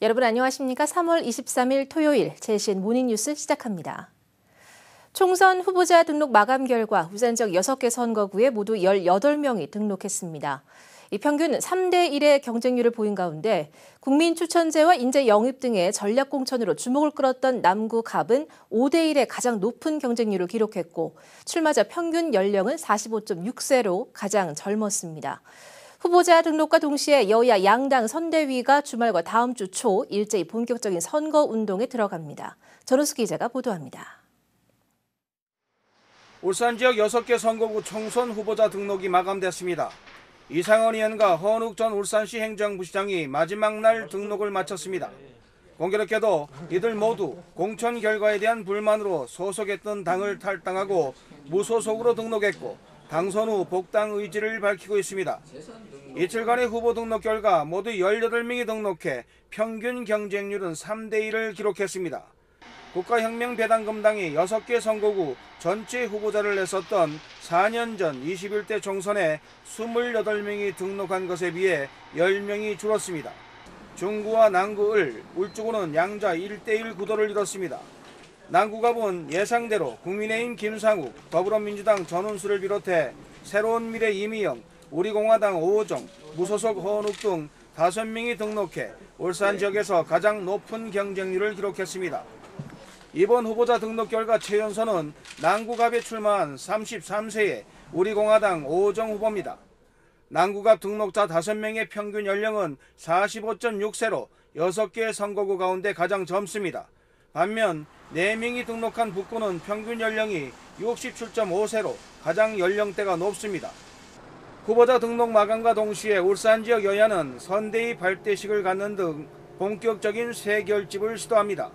여러분 안녕하십니까? 3월 23일 토요일 JCN 모닝뉴스 시작합니다. 총선 후보자 등록 마감 결과 울산 지역 6개 선거구에 모두 18명이 등록했습니다. 이 평균 3대 1의 경쟁률을 보인 가운데 국민 추천제와 인재 영입 등의 전략 공천으로 주목을 끌었던 남구 갑은 5대 1의 가장 높은 경쟁률을 기록했고 출마자 평균 연령은 45.6세로 가장 젊었습니다. 후보자 등록과 동시에 여야 양당 선대위가 주말과 다음 주 초 일제히 본격적인 선거 운동에 들어갑니다. 전우수 기자가 보도합니다. 울산 지역 6개 선거구 총선 후보자 등록이 마감됐습니다. 이상원 의원과 허은욱 전 울산시 행정부시장이 마지막 날 등록을 마쳤습니다. 공교롭게도 이들 모두 공천 결과에 대한 불만으로 소속했던 당을 탈당하고 무소속으로 등록했고 당선 후 복당 의지를 밝히고 있습니다. 이틀간의 후보 등록 결과 모두 18명이 등록해 평균 경쟁률은 3대 1을 기록했습니다. 국가혁명배당금당이 6개 선거구 전체 후보자를 냈었던 4년 전 21대 총선에 28명이 등록한 것에 비해 10명이 줄었습니다. 중구와 남구 을, 울주군은 양자 1대1 구도를 이뤘습니다. 남구갑은 예상대로 국민의힘 김상욱, 더불어민주당 전운수를 비롯해 새로운 미래 이미영, 우리공화당 오호정, 무소속 허은욱 등 5명이 등록해 울산 지역에서 가장 높은 경쟁률을 기록했습니다. 이번 후보자 등록 결과 최연소는 남구갑에 출마한 33세의 우리공화당 오호정 후보입니다. 남구갑 등록자 5명의 평균 연령은 45.6세로 6개 선거구 가운데 가장 젊습니다. 반면 4명이 등록한 북구는 평균 연령이 67.5세로 가장 연령대가 높습니다. 후보자 등록 마감과 동시에 울산 지역 여야는 선대위 발대식을 갖는 등 본격적인 새 결집을 시도합니다.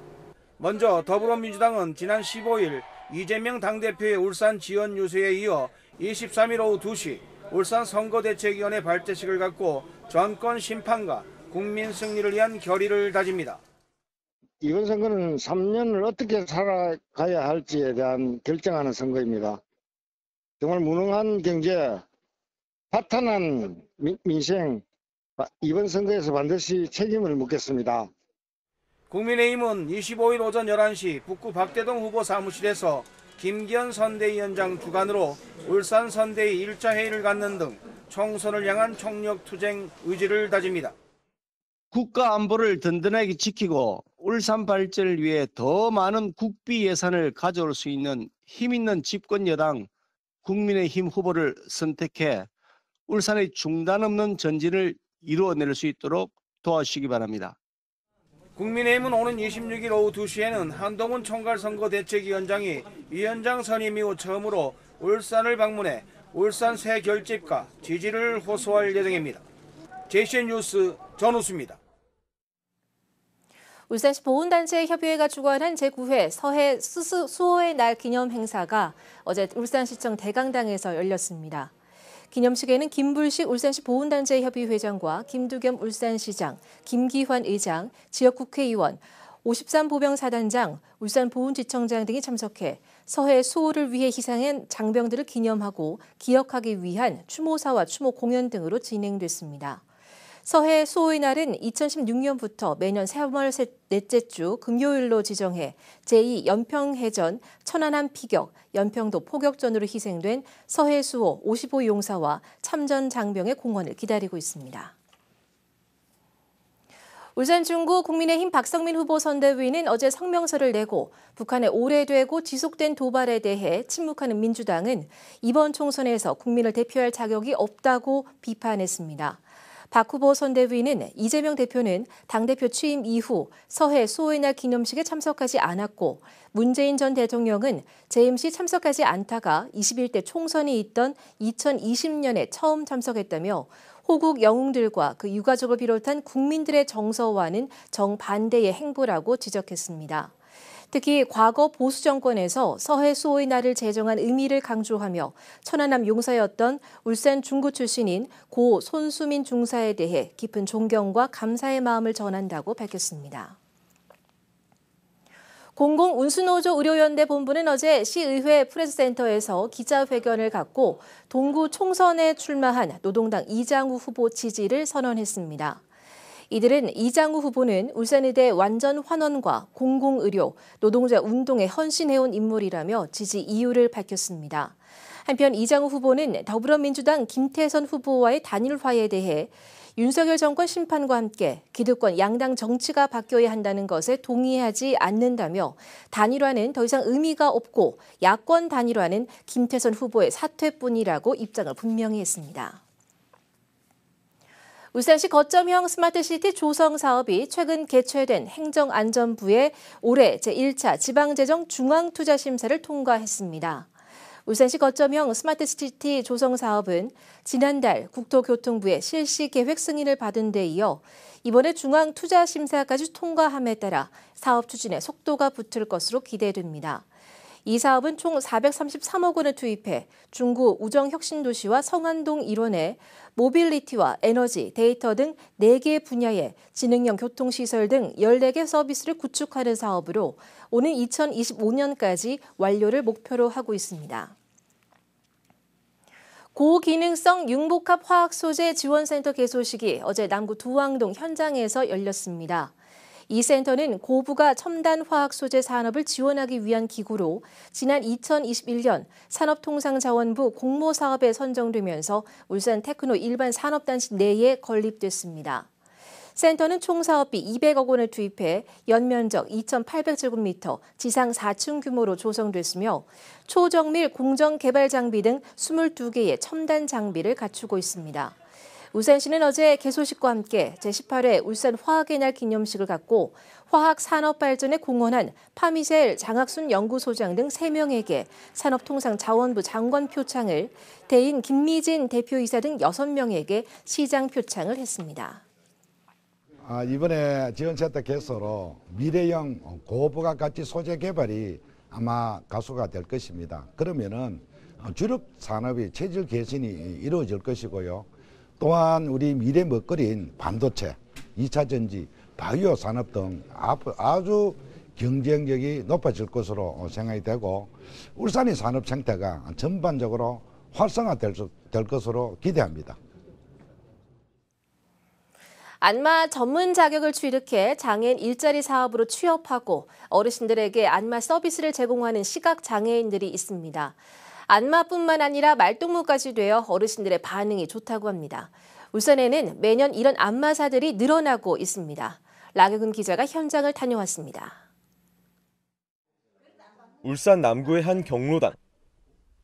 먼저 더불어민주당은 지난 15일 이재명 당대표의 울산 지원 유세에 이어 23일 오후 2시 울산 선거대책위원회 발대식을 갖고 정권 심판과 국민 승리를 위한 결의를 다집니다. 이번 선거는 3년을 어떻게 살아가야 할지에 대한 결정하는 선거입니다. 정말 무능한 경제, 파탄한 민생, 이번 선거에서 반드시 책임을 묻겠습니다. 국민의힘은 25일 오전 11시 북구 박대동 후보 사무실에서 김기현 선대위원장 주관으로 울산 선대위 1차 회의를 갖는 등 총선을 향한 총력투쟁 의지를 다집니다. 국가 안보를 든든하게 지키고 울산 발전을 위해 더 많은 국비 예산을 가져올 수 있는 힘있는 집권 여당 국민의힘 후보를 선택해 울산의 중단 없는 전진을 이루어낼 수 있도록 도와주시기 바랍니다. 국민의힘은 오는 26일 오후 2시에는 한동훈 총괄선거대책위원장이 위원장 선임 이후 처음으로 울산을 방문해 울산 새 결집과 지지를 호소할 예정입니다. JCN 뉴스 전우수입니다. 울산시 보훈단체 협의회가 주관한 제9회 서해 수호의 날 기념 행사가 어제 울산시청 대강당에서 열렸습니다. 기념식에는 김불식 울산시 보훈단체 협의회장과 김두겸 울산시장, 김기환 의장, 지역국회의원, 53보병사단장, 울산보훈지청장 등이 참석해 서해 수호를 위해 희생한 장병들을 기념하고 기억하기 위한 추모사와 추모 공연 등으로 진행됐습니다. 서해 수호의 날은 2016년부터 매년 3월 넷째 주 금요일로 지정해 제2연평해전 천안함 피격, 연평도 포격전으로 희생된 서해 수호 55용사와 참전 장병의 공헌을 기다리고 있습니다. 울산 중구 국민의힘 박성민 후보 선대위는 어제 성명서를 내고 북한의 오래되고 지속된 도발에 대해 침묵하는 민주당은 이번 총선에서 국민을 대표할 자격이 없다고 비판했습니다. 박 후보 선대위는 이재명 대표는 당대표 취임 이후 서해 수호의 날 기념식에 참석하지 않았고 문재인 전 대통령은 재임 시 참석하지 않다가 21대 총선이 있던 2020년에 처음 참석했다며 호국 영웅들과 그 유가족을 비롯한 국민들의 정서와는 정반대의 행보라고 지적했습니다. 특히 과거 보수 정권에서 서해 수호의 날을 제정한 의미를 강조하며 천안함 용사였던 울산 중구 출신인 고 손수민 중사에 대해 깊은 존경과 감사의 마음을 전한다고 밝혔습니다. 공공운수노조 의료연대 본부는 어제 시의회 프레스센터에서 기자회견을 갖고 동구 총선에 출마한 노동당 이장우 후보 지지를 선언했습니다. 이들은 이장우 후보는 울산의대 완전 환원과 공공의료, 노동자 운동에 헌신해온 인물이라며 지지 이유를 밝혔습니다. 한편 이장우 후보는 더불어민주당 김태선 후보와의 단일화에 대해 윤석열 정권 심판과 함께 기득권 양당 정치가 바뀌어야 한다는 것에 동의하지 않는다며 단일화는 더 이상 의미가 없고 야권 단일화는 김태선 후보의 사퇴뿐이라고 입장을 분명히 했습니다. 울산시 거점형 스마트시티 조성 사업이 최근 개최된 행정안전부의 올해 제1차 지방재정 중앙투자심사를 통과했습니다. 울산시 거점형 스마트시티 조성 사업은 지난달 국토교통부의 실시계획 승인을 받은 데 이어 이번에 중앙투자심사까지 통과함에 따라 사업 추진에 속도가 붙을 것으로 기대됩니다. 이 사업은 총 433억 원을 투입해 중구 우정혁신도시와 성안동 일원에 모빌리티와 에너지, 데이터 등 4개 분야의 지능형 교통시설 등 14개 서비스를 구축하는 사업으로 오는 2025년까지 완료를 목표로 하고 있습니다. 고기능성 융복합 화학소재 지원센터 개소식이 어제 남구 두왕동 현장에서 열렸습니다. 이 센터는 고부가 첨단 화학소재 산업을 지원하기 위한 기구로 지난 2021년 산업통상자원부 공모사업에 선정되면서 울산 테크노 일반 산업단지 내에 건립됐습니다. 센터는 총 사업비 200억 원을 투입해 연면적 2,800제곱미터, 지상 4층 규모로 조성됐으며 초정밀 공정개발 장비 등 22개의 첨단 장비를 갖추고 있습니다. 울산시는 어제 개소식과 함께 제18회 울산 화학의 날 기념식을 갖고 화학산업발전에 공헌한 파미셀 장학순 연구소장 등 3명에게 산업통상자원부 장관 표창을, 대인 김미진 대표이사 등 6명에게 시장 표창을 했습니다. 이번에 지원센터 개소로 미래형 고부가 가치 소재 개발이 아마 가수가 될 것입니다. 그러면은 주력 산업의 체질 개선이 이루어질 것이고요. 또한 우리 미래 먹거리인 반도체, 2차 전지, 바이오 산업 등 아주 경쟁력이 높아질 것으로 생각이 되고 울산의 산업 생태가 전반적으로 활성화될 것으로 기대합니다. 안마 전문 자격을 취득해 장애인 일자리 사업으로 취업하고 어르신들에게 안마 서비스를 제공하는 시각장애인들이 있습니다. 안마뿐만 아니라 말동무까지 되어 어르신들의 반응이 좋다고 합니다. 울산에는 매년 이런 안마사들이 늘어나고 있습니다. 라경은 기자가 현장을 다녀왔습니다. 울산 남구의 한 경로당.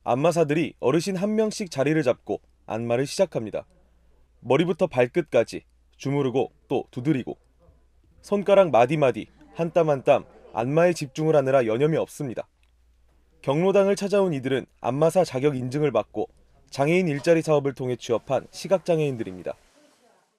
안마사들이 어르신 한 명씩 자리를 잡고 안마를 시작합니다. 머리부터 발끝까지 주무르고 또 두드리고 손가락 마디마디 한 땀 한 땀 안마에 집중을 하느라 여념이 없습니다. 경로당을 찾아온 이들은 안마사 자격 인증을 받고 장애인 일자리 사업을 통해 취업한 시각장애인들입니다.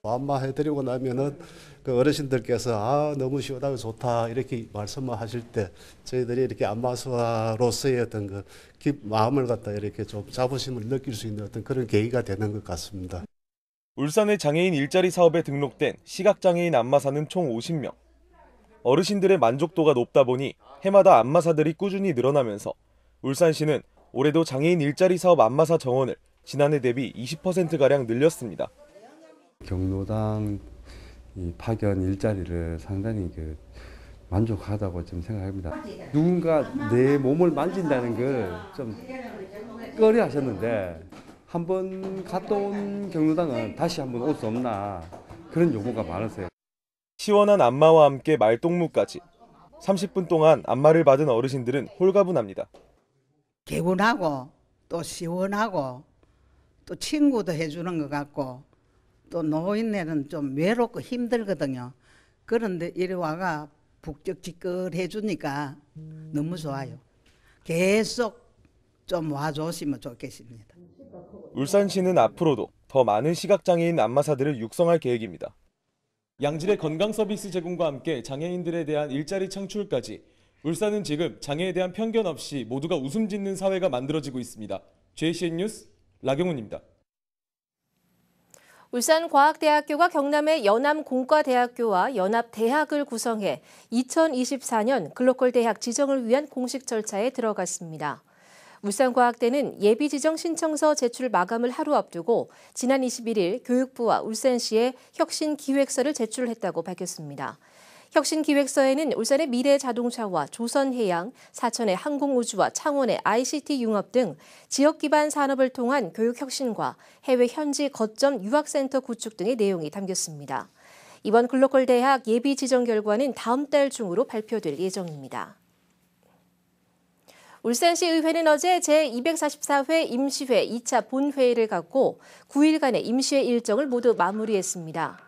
안마해드리고 나면은 그 어르신들께서 너무 시원하고 좋다 이렇게 말씀을 하실 때 저희들이 이렇게 안마사로서의 어떤 그 마음을 갖다 이렇게 좀 자부심을 느낄 수 있는 어떤 그런 계기가 되는 것 같습니다. 울산의 장애인 일자리 사업에 등록된 시각장애인 안마사는 총 50명. 어르신들의 만족도가 높다 보니 해마다 안마사들이 꾸준히 늘어나면서 울산시는 올해도 장애인 일자리 사업 안마사 정원을 지난해 대비 20%가량 늘렸습니다. 경로당 파견 일자리를 상당히 만족하다고 좀 생각합니다. 누군가 내 몸을 만진다는 걸 좀 꺼려 하셨는데 한번 갔다 온 경로당은 다시 한번 올 수 없나 그런 요구가 많으세요. 시원한 안마와 함께 말동무까지 30분 동안 안마를 받은 어르신들은 홀가분합니다. 개운하고 또 시원하고 또 친구도 해주는 것 같고 또 노인네는 좀 외롭고 힘들거든요. 그런데 이리 와가 북적지껄 해주니까 너무 좋아요. 계속 좀 와주시면 좋겠습니다. 울산시는 앞으로도 더 많은 시각장애인 안마사들을 육성할 계획입니다. 양질의 건강 서비스 제공과 함께 장애인들에 대한 일자리 창출까지 울산은 지금 장애에 대한 편견 없이 모두가 웃음 짓는 사회가 만들어지고 있습니다. JCN 뉴스 라경훈입니다. 울산과학대학교가 경남의 연암공과대학교와 연합대학을 구성해 2024년 글로컬 대학 지정을 위한 공식 절차에 들어갔습니다. 울산과학대는 예비 지정 신청서 제출 마감을 하루 앞두고 지난 21일 교육부와 울산시에 혁신기획서를 제출했다고 밝혔습니다. 혁신기획서에는 울산의 미래자동차와 조선해양, 사천의 항공우주와 창원의 ICT 융합 등 지역 기반 산업을 통한 교육 혁신과 해외 현지 거점 유학센터 구축 등의 내용이 담겼습니다. 이번 글로컬 대학 예비 지정 결과는 다음 달 중으로 발표될 예정입니다. 울산시 의회는 어제 제244회 임시회 2차 본회의를 갖고 9일간의 임시회 일정을 모두 마무리했습니다.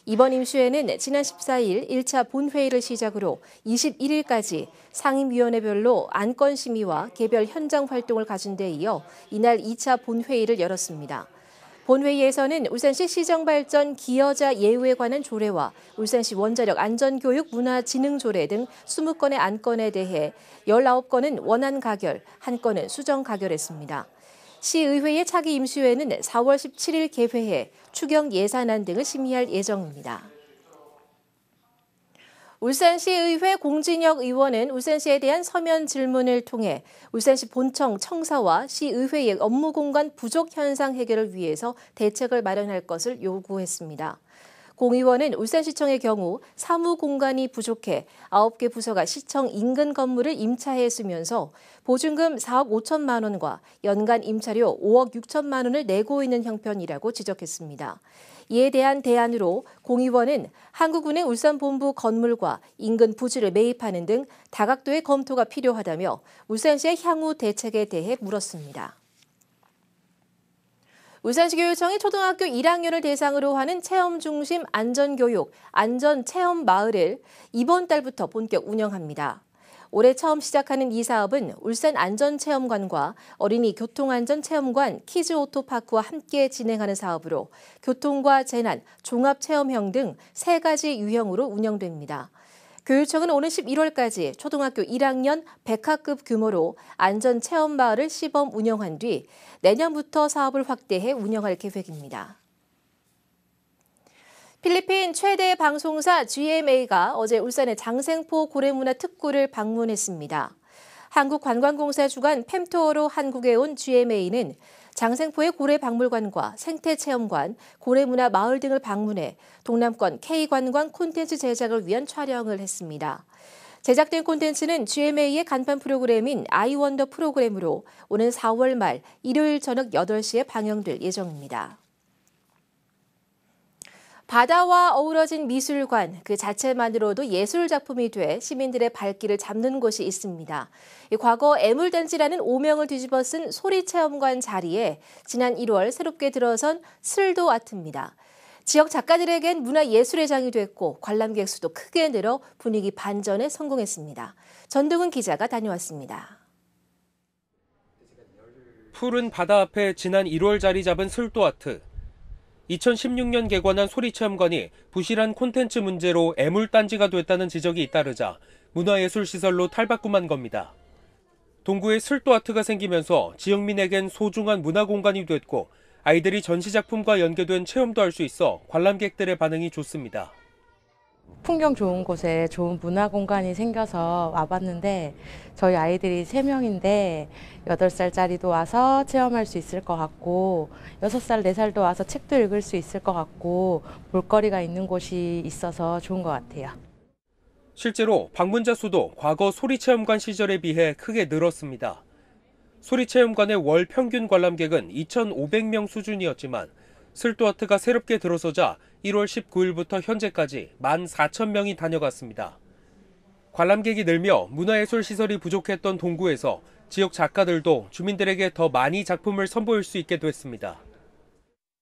이번 임시회는 지난 14일 1차 본회의를 시작으로 21일까지 상임위원회별로 안건 심의와 개별 현장 활동을 가진 데 이어 이날 2차 본회의를 열었습니다. 본회의에서는 울산시 시정발전 기여자 예우에 관한 조례와 울산시 원자력 안전교육 문화진흥조례 등 20건의 안건에 대해 19건은 원안 가결, 1건은 수정 가결했습니다. 시의회의 차기 임시회는 4월 17일 개회해 추경 예산안 등을 심의할 예정입니다. 울산시의회 공진혁 의원은 울산시에 대한 서면 질문을 통해 울산시 본청 청사와 시의회의 업무 공간 부족 현상 해결을 위해서 대책을 마련할 것을 요구했습니다. 공 의원은 울산시청의 경우 사무 공간이 부족해 9개 부서가 시청 인근 건물을 임차해 쓰면서 보증금 4억 5천만 원과 연간 임차료 5억 6천만 원을 내고 있는 형편이라고 지적했습니다. 이에 대한 대안으로 공 의원은 한국은행 울산본부 건물과 인근 부지를 매입하는 등 다각도의 검토가 필요하다며 울산시의 향후 대책에 대해 물었습니다. 울산시 교육청이 초등학교 1학년을 대상으로 하는 체험 중심 안전교육, 안전체험마을을 이번 달부터 본격 운영합니다. 올해 처음 시작하는 이 사업은 울산 안전체험관과 어린이 교통안전체험관 키즈오토파크와 함께 진행하는 사업으로 교통과 재난, 종합체험형 등 3가지 유형으로 운영됩니다. 교육청은 오는 11월까지 초등학교 1학년 백화급 규모로 안전체험마을을 시범 운영한 뒤 내년부터 사업을 확대해 운영할 계획입니다. 필리핀 최대 방송사 GMA가 어제 울산의 장생포 고래문화특구를 방문했습니다. 한국관광공사 주관 팸투어로 한국에 온 GMA는 장생포의 고래박물관과 생태체험관, 고래문화 마을 등을 방문해 동남권 K관광 콘텐츠 제작을 위한 촬영을 했습니다. 제작된 콘텐츠는 GMA의 간판 프로그램인 아이원더 프로그램으로 오는 4월 말 일요일 저녁 8시에 방영될 예정입니다. 바다와 어우러진 미술관, 그 자체만으로도 예술작품이 돼 시민들의 발길을 잡는 곳이 있습니다. 과거 애물단지라는 오명을 뒤집어 쓴 소리체험관 자리에 지난 1월 새롭게 들어선 슬도 아트입니다. 지역 작가들에겐 문화예술의 장이 됐고 관람객 수도 크게 늘어 분위기 반전에 성공했습니다. 전동훈 기자가 다녀왔습니다. 푸른 바다 앞에 지난 1월 자리 잡은 슬도 아트. 2016년 개관한 소리체험관이 부실한 콘텐츠 문제로 애물단지가 됐다는 지적이 잇따르자 문화예술시설로 탈바꿈한 겁니다. 동구에 슬도 아트가 생기면서 지역민에겐 소중한 문화공간이 됐고 아이들이 전시작품과 연계된 체험도 할 수 있어 관람객들의 반응이 좋습니다. 풍경 좋은 곳에 좋은 문화공간이 생겨서 와봤는데 저희 아이들이 3명인데 8살짜리도 와서 체험할 수 있을 것 같고 6살, 4살도 와서 책도 읽을 수 있을 것 같고 볼거리가 있는 곳이 있어서 좋은 것 같아요. 실제로 방문자 수도 과거 소리체험관 시절에 비해 크게 늘었습니다. 소리체험관의 월 평균 관람객은 2,500명 수준이었지만 슬도아트가 새롭게 들어서자 1월 19일부터 현재까지 14,000명이 다녀갔습니다. 관람객이 늘며 문화예술 시설이 부족했던 동구에서 지역 작가들도 주민들에게 더 많이 작품을 선보일 수 있게 됐습니다.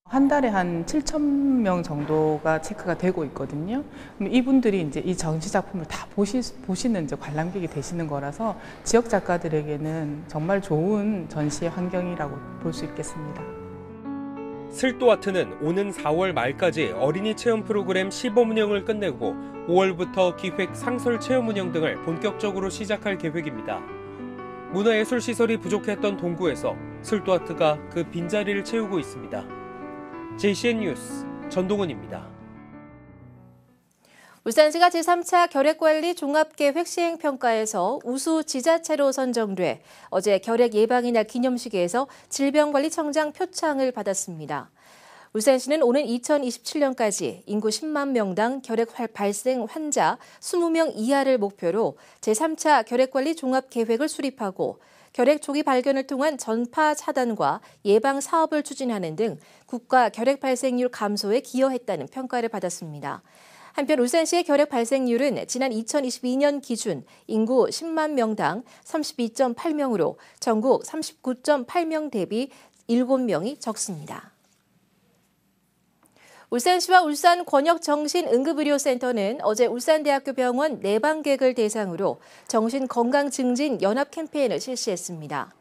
한 달에 한 7,000명 정도가 체크가 되고 있거든요. 그럼 이분들이 이제 이 전시 작품을 다 보시는 이제 관람객이 되시는 거라서 지역 작가들에게는 정말 좋은 전시의 환경이라고 볼 수 있겠습니다. 슬도아트는 오는 4월 말까지 어린이 체험 프로그램 시범 운영을 끝내고 5월부터 기획 상설 체험 운영 등을 본격적으로 시작할 계획입니다. 문화예술 시설이 부족했던 동구에서 슬도아트가 그 빈자리를 채우고 있습니다. JCN 뉴스 전동훈입니다. 울산시가 제3차 결핵관리 종합계획 시행평가에서 우수 지자체로 선정돼 어제 결핵 예방의 날 기념식에서 질병관리청장 표창을 받았습니다. 울산시는 오는 2027년까지 인구 10만 명당 결핵 발생 환자 20명 이하를 목표로 제3차 결핵관리 종합계획을 수립하고 결핵 초기 발견을 통한 전파 차단과 예방 사업을 추진하는 등 국가 결핵 발생률 감소에 기여했다는 평가를 받았습니다. 한편 울산시의 결핵 발생률은 지난 2022년 기준 인구 10만 명당 32.8명으로 전국 39.8명 대비 7명이 적습니다. 울산시와 울산권역정신응급의료센터는 어제 울산대학교 병원 내방객을 대상으로 정신건강증진 연합 캠페인을 실시했습니다.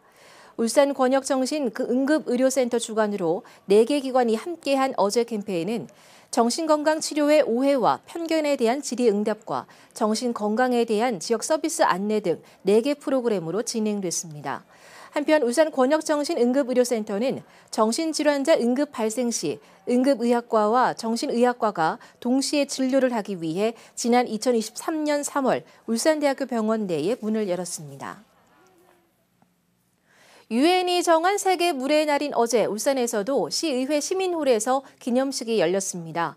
울산권역정신응급의료센터 주관으로 4개 기관이 함께한 어제 캠페인은 정신건강치료의 오해와 편견에 대한 질의응답과 정신건강에 대한 지역 서비스 안내 등 4개 프로그램으로 진행됐습니다. 한편 울산권역정신응급의료센터는 정신질환자 응급 발생 시 응급의학과와 정신의학과가 동시에 진료를 하기 위해 지난 2023년 3월 울산대학교 병원 내에 문을 열었습니다. 유엔이 정한 세계 물의 날인 어제 울산에서도 시의회 시민홀에서 기념식이 열렸습니다.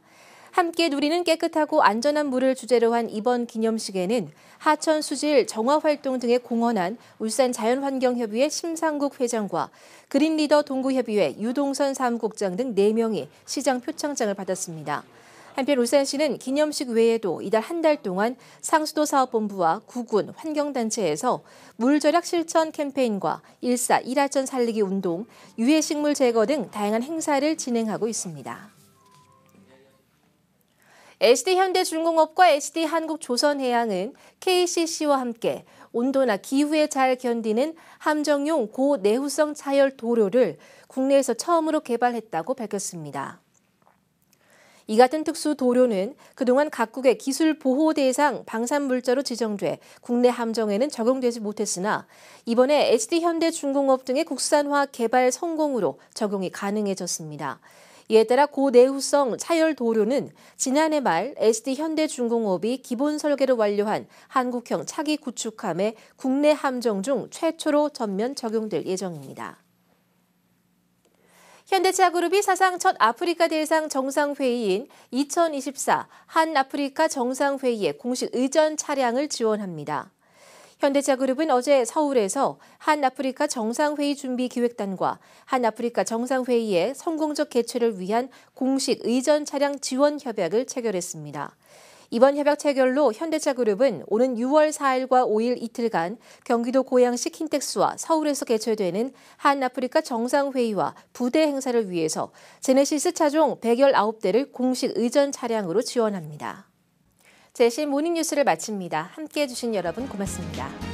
함께 누리는 깨끗하고 안전한 물을 주제로 한 이번 기념식에는 하천 수질 정화 활동 등에 공헌한 울산자연환경협의회 심상국 회장과 그린리더 동구협의회 유동선 사무국장 등 4명이 시장 표창장을 받았습니다. 한편 울산시는 기념식 외에도 이달 한 달 동안 상수도 사업본부와 구군, 환경단체에서 물절약 실천 캠페인과 1사 1하천 살리기 운동, 유해식물 제거 등 다양한 행사를 진행하고 있습니다. SD현대중공업과 SD한국조선해양은 KCC와 함께 온도나 기후에 잘 견디는 함정용 고내후성 차열 도료를 국내에서 처음으로 개발했다고 밝혔습니다. 이 같은 특수 도료는 그동안 각국의 기술 보호 대상 방산물자로 지정돼 국내 함정에는 적용되지 못했으나 이번에 SD현대중공업 등의 국산화 개발 성공으로 적용이 가능해졌습니다. 이에 따라 고내후성 차열 도료는 지난해 말 SD현대중공업이 기본 설계를 완료한 한국형 차기 구축함에 국내 함정 중 최초로 전면 적용될 예정입니다. 현대차그룹이 사상 첫 아프리카 대상 정상회의인 2024 한아프리카 정상회의에 공식 의전 차량을 지원합니다. 현대차그룹은 어제 서울에서 한아프리카 정상회의 준비기획단과 한아프리카 정상회의의 성공적 개최를 위한 공식 의전 차량 지원 협약을 체결했습니다. 이번 협약 체결로 현대차그룹은 오는 6월 4일과 5일 이틀간 경기도 고양시 킨텍스와 서울에서 개최되는 한아프리카 정상회의와 부대 행사를 위해서 제네시스 차종 119대를 공식 의전 차량으로 지원합니다. 제시 모닝뉴스를 마칩니다. 함께해 주신 여러분 고맙습니다.